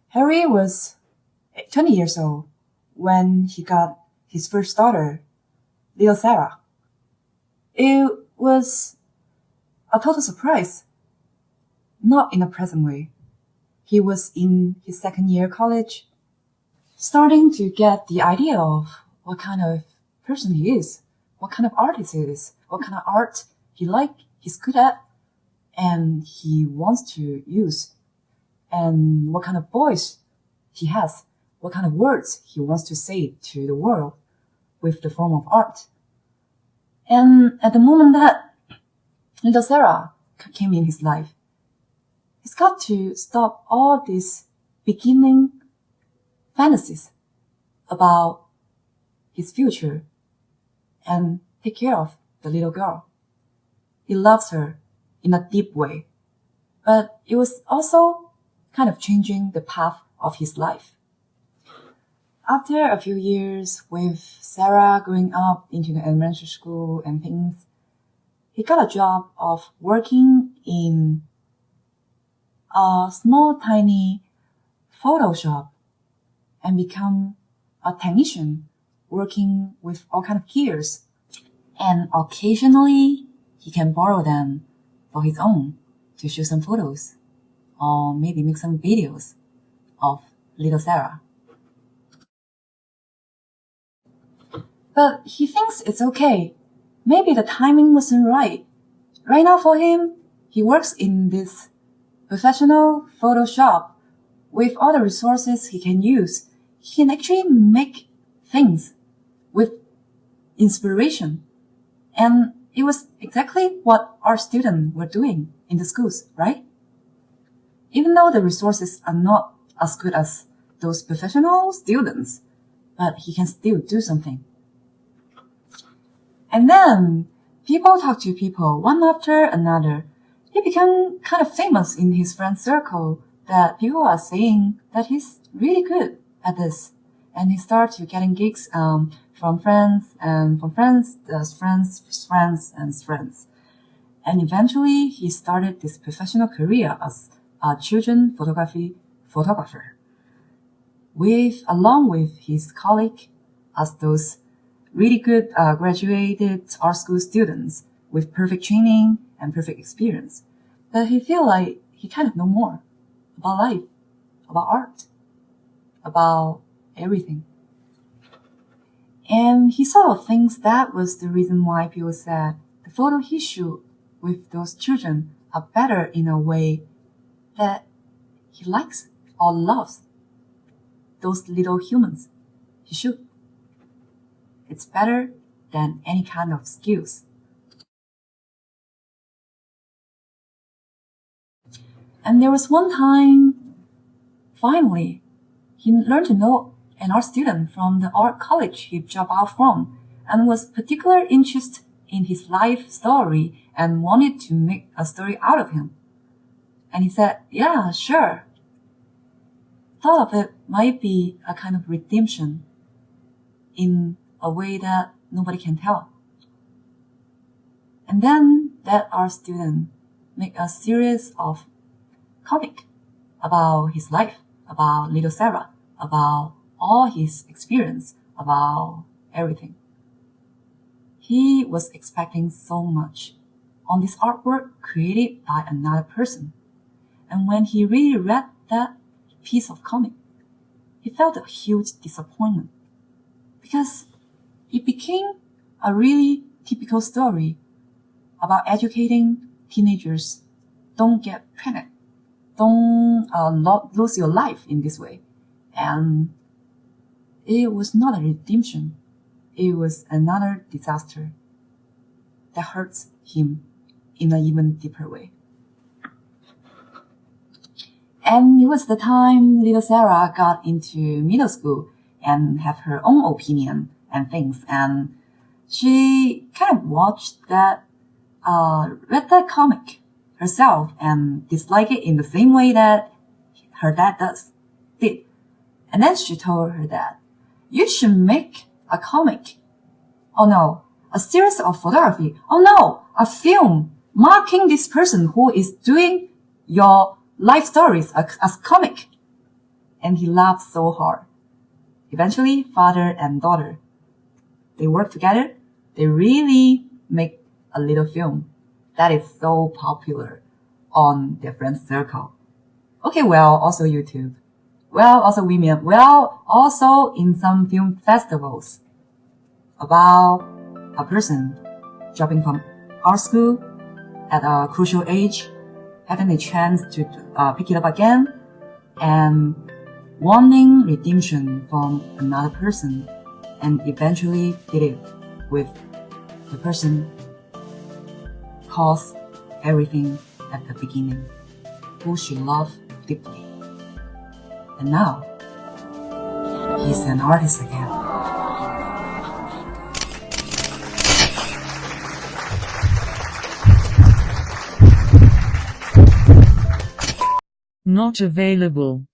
Harry was 20 years old when he got his first daughter, little Sarah. It was a total surprise, not in a pleasant way. He was in his second year college, starting to get the idea of what kind of person he is, what kind of artist he is, what kind of art he's good at, and he wants to use, and what kind of voice he has, what kind of words he wants to say to the world with the form of art. And at the moment that little Sarah came in his life, he's got to stop all these beginning fantasies about his future and take care of the little girl. He loves her in a deep way, but it was also kind of changing the path of his life. After a few years with Sarah growing up into the elementary school and things, he got a job of working in a small, tiny photo shop and become a technician working with all kinds of gears. And occasionally, he can borrow them for his own to shoot some photos or maybe make some videos of little Sarah. But he thinks it's okay. Maybe the timing wasn't right. Right now for him, he works in this professional photo shop with all the resources he can use. He can actually make things with inspiration. And it was exactly what our students were doing in the schools, right? Even though the resources are not as good as those professional students, but he can still do something. And then people talk to people one after another. He became kind of famous in his friend circle that people are saying that he's really good at this. And he started getting gigs from friends and from friends, friends and friends. And eventually he started this professional career as a children photographer along with his colleague as those really good graduated art school students with perfect training and perfect experience. But he feel like he kind of know more about life, about art, about everything. And he sort of thinks that was the reason why people said the photo he shoot with those children are better in a way that he likes or loves those little humans he shoot. It's better than any kind of skills. And there was one time, finally, he learned to know an art student from the art college he dropped out from and was particularly interested in his life story and wanted to make a story out of him. And he said, yeah, sure. Thought of it might be a kind of redemption in a way that nobody can tell. And then that art student made a series of comic about his life, about little Sarah, about all his experience, about everything. He was expecting so much on this artwork created by another person. And when he really read that piece of comic, he felt a huge disappointment because it became a really typical story about educating teenagers. Don't get pregnant. Don't lose your life in this way. And it was not a redemption. It was another disaster that hurts him in an even deeper way. And it was the time little Sarah got into middle school and have her own opinion and things. And she kind of watched that, read that comic herself and disliked it in the same way that her dad did. And then she told her dad, you should make a comic. Oh no, a series of photography. Oh no, a film marking this person who is doing your life stories as comic. and he laughed so hard. Eventually, father and daughter, they work together. They really make a little film that is so popular on their friend circle. Okay, well, also YouTube. Well, also women. Well, also in some film festivals about a person dropping from art school at a crucial age, having a chance to pick it up again, and wanting redemption from another person, and eventually did it with the person caused everything at the beginning, who she loved deeply. And now, he's an artist again. Not available.